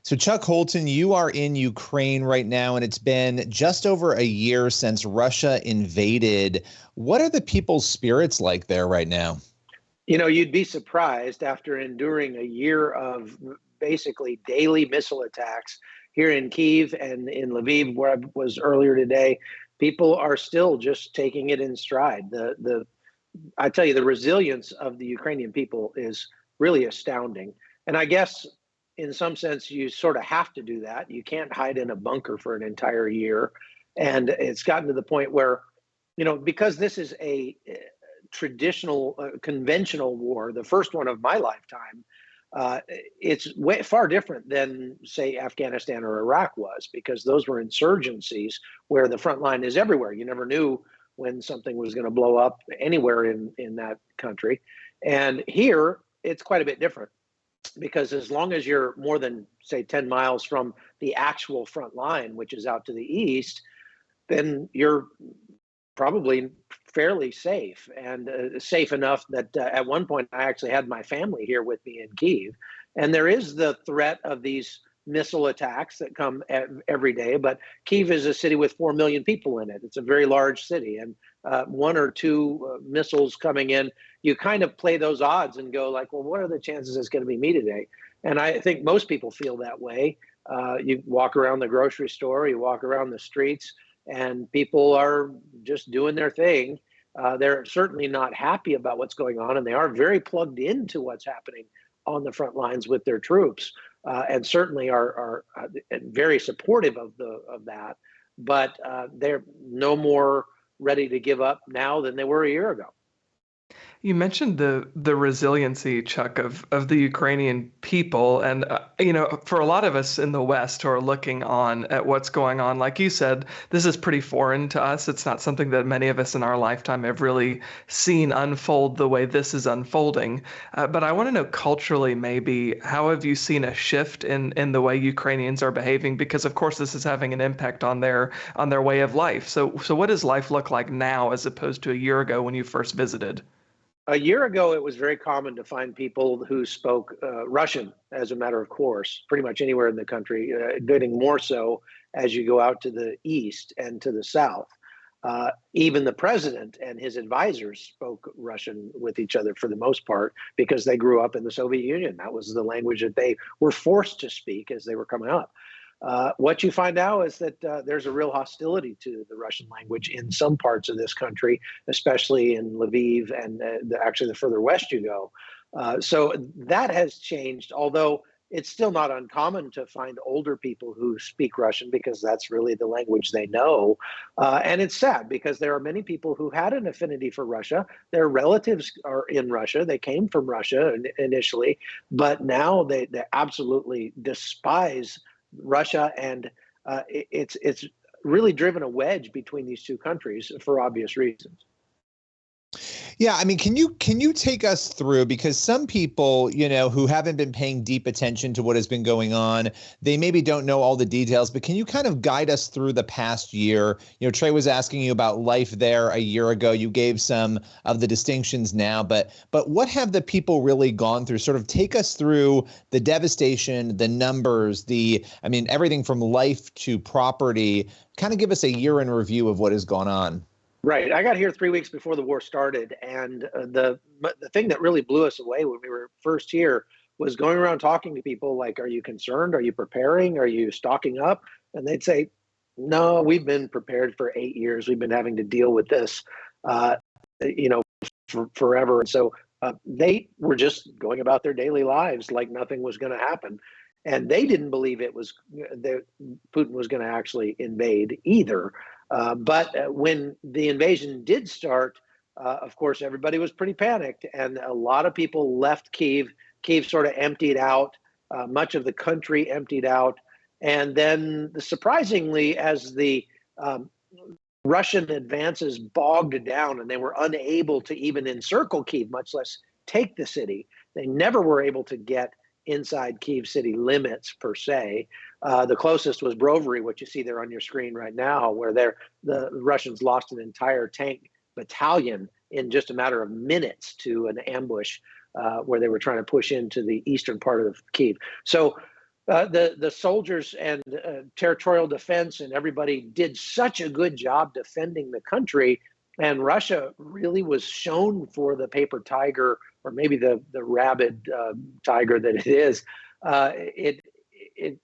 So Chuck Holton, you are in Ukraine right now, and it's been just over a year since Russia invaded. What are the people's spirits like there right now? You'd be surprised after enduring a year of basically daily missile attacks here in Kyiv and in Lviv, where I was earlier today. People are still just taking it in stride. I tell you, the resilience of the Ukrainian people is really astounding. And I guess in some sense, you sort of have to do that. You can't hide in a bunker for an entire year. And it's gotten to the point where, because this is a traditional, conventional war, the first one of my lifetime, it's far different than, say, Afghanistan or Iraq was, because those were insurgencies where the front line is everywhere. You never knew when something was going to blow up anywhere in that country. And here, it's quite a bit different, because as long as you're more than, say, 10 miles from the actual front line, which is out to the east, then you're probably fairly safe, and safe enough that at one point I actually had my family here with me in Kyiv. And there is the threat of these missile attacks that come every day, but Kyiv is a city with 4 million people in it. It's a very large city, and one or two missiles coming in, you kind of play those odds and go like, well, what are the chances it's going to be me today? And I think most people feel that way. You walk around the grocery store, you walk around the streets, and people are just doing their thing. They're certainly not happy about what's going on, and they are very plugged into what's happening on the front lines with their troops, and certainly are very supportive of that. But they're no more ready to give up now than they were a year ago. You mentioned the resiliency, Chuck, of the Ukrainian people. And, for a lot of us in the West who are looking on at what's going on, like you said, this is pretty foreign to us. It's not something that many of us in our lifetime have really seen unfold the way this is unfolding. But I want to know culturally, maybe, how have you seen a shift in the way Ukrainians are behaving? Because, of course, this is having an impact on their way of life. So what does life look like now as opposed to a year ago when you first visited? A year ago, it was very common to find people who spoke Russian as a matter of course, pretty much anywhere in the country, getting more so as you go out to the east and to the south. Even the president and his advisors spoke Russian with each other for the most part, because they grew up in the Soviet Union. That was the language that they were forced to speak as they were coming up. What you find now is that there's a real hostility to the Russian language in some parts of this country, especially in Lviv and actually the further west you go. So that has changed, although it's still not uncommon to find older people who speak Russian, because that's really the language they know. And it's sad, because there are many people who had an affinity for Russia. Their relatives are in Russia. They came from Russia initially, but now they absolutely despise Russia, and it's really driven a wedge between these two countries for obvious reasons. Yeah, I mean, can you take us through, because some people, who haven't been paying deep attention to what has been going on, they maybe don't know all the details, but can you kind of guide us through the past year? Trey was asking you about life there a year ago. You gave some of the distinctions now, but what have the people really gone through? Sort of take us through the devastation, the numbers, everything from life to property. Kind of give us a year in review of what has gone on. Right. I got here 3 weeks before the war started, and the thing that really blew us away when we were first here was going around talking to people like, are you concerned? Are you preparing? Are you stocking up? And they'd say, no, we've been prepared for 8 years. We've been having to deal with this, for forever. And so they were just going about their daily lives like nothing was going to happen. And they didn't believe that Putin was going to actually invade either. But when the invasion did start, of course, everybody was pretty panicked, and a lot of people left Kyiv. Kyiv sort of emptied out. Much of the country emptied out. And then, surprisingly, as the Russian advances bogged down and they were unable to even encircle Kyiv, much less take the city, they never were able to get inside Kyiv city limits per se. The closest was Brovary, what you see there on your screen right now, where the Russians lost an entire tank battalion in just a matter of minutes to an ambush where they were trying to push into the eastern part of Kyiv. So The soldiers and territorial defense and everybody did such a good job defending the country, and Russia really was shown for the paper tiger, or maybe the rabid tiger that it is. It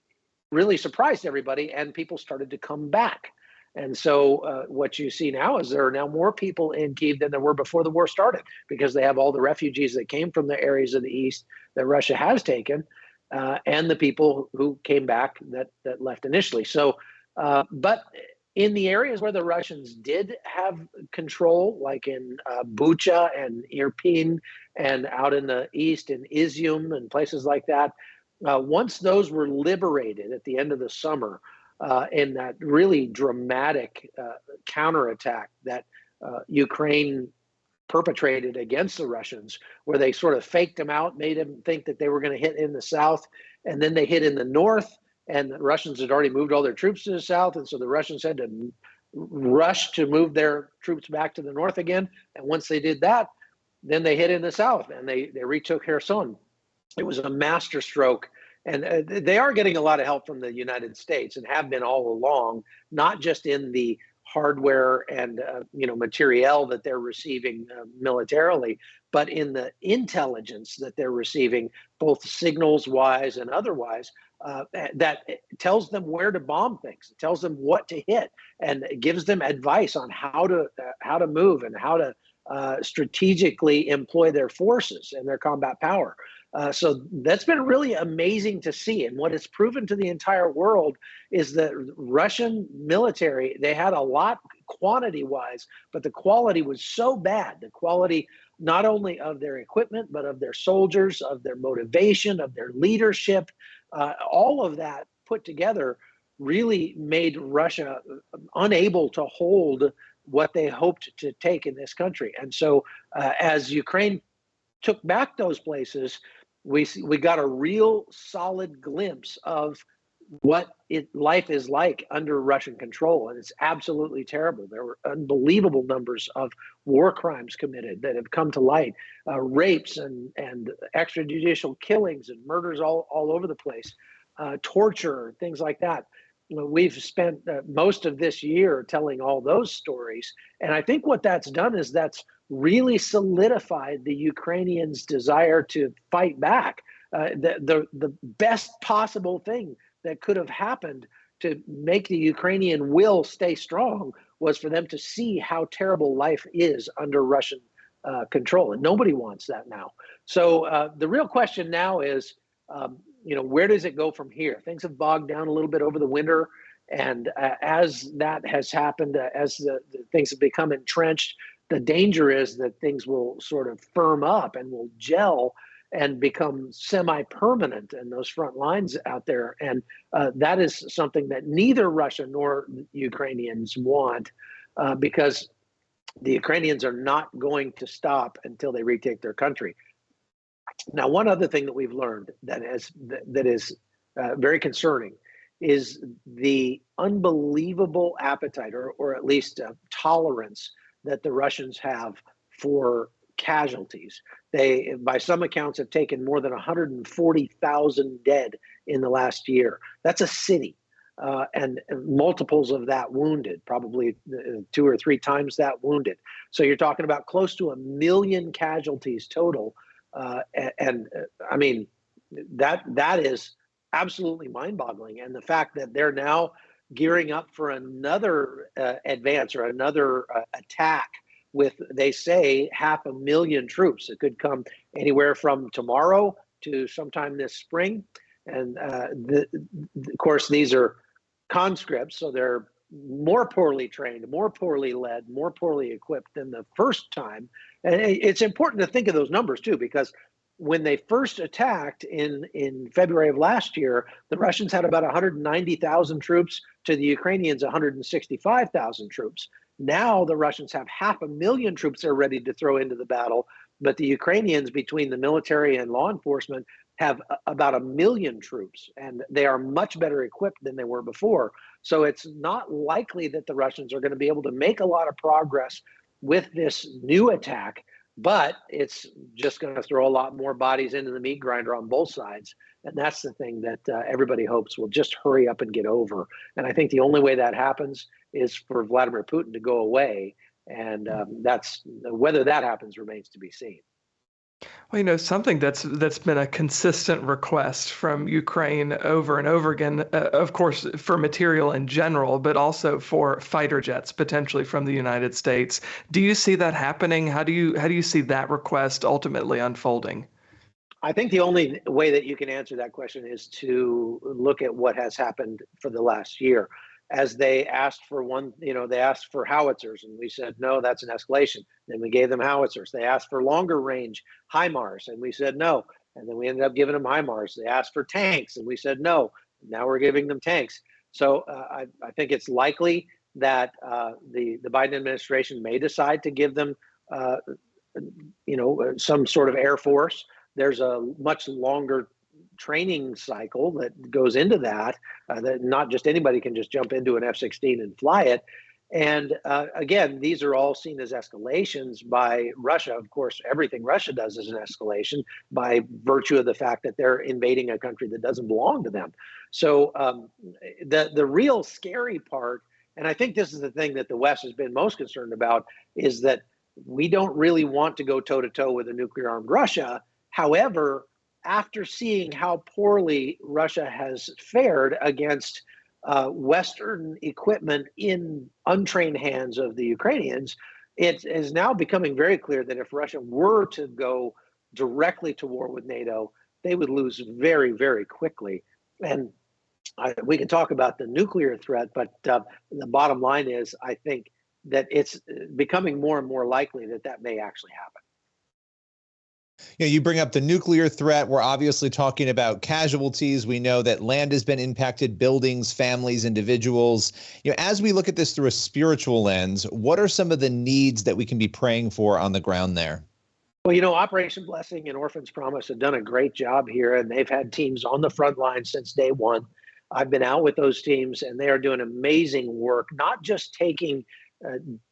really surprised everybody, and people started to come back. And so what you see now is there are now more people in Kyiv than there were before the war started, because they have all the refugees that came from the areas of the east that Russia has taken, and the people who came back that left initially. So, but in the areas where the Russians did have control, like in Bucha and Irpin, and out in the east in Izium and places like that, once those were liberated at the end of the summer, in that really dramatic counterattack that Ukraine perpetrated against the Russians, where they sort of faked them out, made them think that they were going to hit in the south, and then they hit in the north, and the Russians had already moved all their troops to the south, and so the Russians had to rush to move their troops back to the north again. And once they did that, then they hit in the south, and they retook Kherson. It was a masterstroke. And they are getting a lot of help from the United States, and have been all along, not just in the hardware and materiel that they're receiving militarily, but in the intelligence that they're receiving, both signals wise and otherwise, that tells them where to bomb things. It tells them what to hit, and it gives them advice on how to move and how to strategically employ their forces and their combat power. So that's been really amazing to see. And what it's proven to the entire world is that Russian military, they had a lot quantity-wise, but the quality was so bad. The quality not only of their equipment, but of their soldiers, of their motivation, of their leadership, all of that put together really made Russia unable to hold what they hoped to take in this country. And so as Ukraine took back those places, we got a real solid glimpse of what life is like under Russian control, and it's absolutely terrible. There were unbelievable numbers of war crimes committed that have come to light, rapes and extrajudicial killings and murders all over the place, torture, things like that. We've spent most of this year telling all those stories, and I think what that's done is that's really solidified the Ukrainians' desire to fight back. The best possible thing that could have happened to make the Ukrainian will stay strong was for them to see how terrible life is under Russian control, and nobody wants that now. So the real question now is, where does it go from here? Things have bogged down a little bit over the winter, and as that has happened, as the things have become entrenched, the danger is that things will sort of firm up and will gel and become semi-permanent in those front lines out there. And that is something that neither Russia nor Ukrainians want, because the Ukrainians are not going to stop until they retake their country. Now, one other thing that we've learned that is very concerning is the unbelievable appetite, or at least tolerance, that the Russians have for casualties. They, by some accounts, have taken more than 140,000 dead in the last year. That's a city, and multiples of that wounded, probably 2 or 3 times that wounded. So you're talking about close to 1 million casualties total. And I mean, that is absolutely mind-boggling. And the fact that they're now gearing up for another advance or another attack with, they say, 500,000 troops. It could come anywhere from tomorrow to sometime this spring. And of course, these are conscripts, so they're more poorly trained, more poorly led, more poorly equipped than the first time. And it's important to think of those numbers too, because when they first attacked in February of last year, the Russians had about 190,000 troops to the Ukrainians 165,000 troops. Now the Russians have 500,000 troops they're ready to throw into the battle, but the Ukrainians, between the military and law enforcement, have about 1 million troops, and they are much better equipped than they were before. So it's not likely that the Russians are going to be able to make a lot of progress with this new attack but it's just going to throw a lot more bodies into the meat grinder on both sides. And that's the thing that everybody hopes will just hurry up and get over. And I think the only way that happens is for Vladimir Putin to go away. And that's whether that happens remains to be seen. Well, something that's been a consistent request from Ukraine over and over again, of course, for material in general, but also for fighter jets potentially from the United States. Do you see that happening? How do you see that request ultimately unfolding? I think the only way that you can answer that question is to look at what has happened for the last year. As they asked for they asked for howitzers, and we said, no, that's an escalation. Then we gave them howitzers. They asked for longer range HIMARS, and we said no. And then we ended up giving them HIMARS. They asked for tanks, and we said no. Now we're giving them tanks. So I think it's likely that the Biden administration may decide to give them, some sort of Air Force. There's a much longer training cycle that goes into that, that not just anybody can just jump into an F-16 and fly it. And again, these are all seen as escalations by Russia. Of course, everything Russia does is an escalation by virtue of the fact that they're invading a country that doesn't belong to them. So the real scary part, and I think this is the thing that the West has been most concerned about, is that we don't really want to go toe-to-toe with a nuclear-armed Russia. However, after seeing how poorly Russia has fared against Western equipment in untrained hands of the Ukrainians, it is now becoming very clear that if Russia were to go directly to war with NATO, they would lose very, very quickly. And we can talk about the nuclear threat, but the bottom line is, I think that it's becoming more and more likely that that may actually happen. You bring up the nuclear threat. We're obviously talking about casualties. We know that land has been impacted, buildings, families, individuals. As we look at this through a spiritual lens, what are some of the needs that we can be praying for on the ground there? Well, Operation Blessing and Orphans Promise have done a great job here, and they've had teams on the front line since day one. I've been out with those teams, and they are doing amazing work, not just taking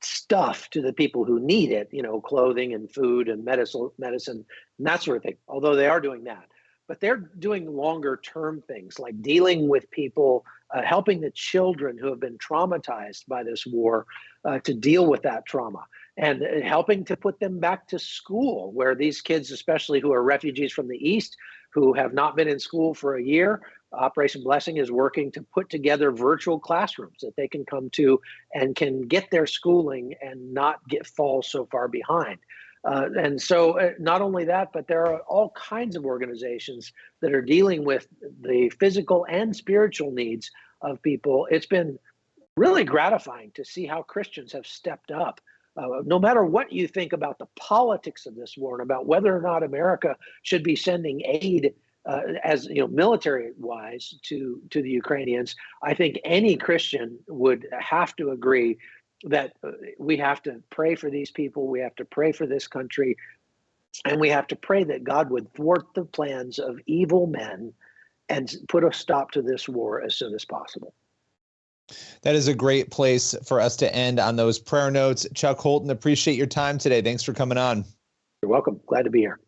stuff to the people who need it, clothing and food and medicine and that sort of thing, although they are doing that. But they're doing longer term things like dealing with people, helping the children who have been traumatized by this war to deal with that trauma, and helping to put them back to school, where these kids, especially who are refugees from the East, who have not been in school for a year, Operation Blessing is working to put together virtual classrooms that they can come to and can get their schooling and not fall so far behind. And so not only that, but there are all kinds of organizations that are dealing with the physical and spiritual needs of people. It's been really gratifying to see how Christians have stepped up. No matter what you think about the politics of this war and about whether or not America should be sending aid as military-wise to the Ukrainians, I think any Christian would have to agree that we have to pray for these people, we have to pray for this country, and we have to pray that God would thwart the plans of evil men and put a stop to this war as soon as possible. That is a great place for us to end on those prayer notes. Chuck Holton, appreciate your time today. Thanks for coming on. You're welcome. Glad to be here.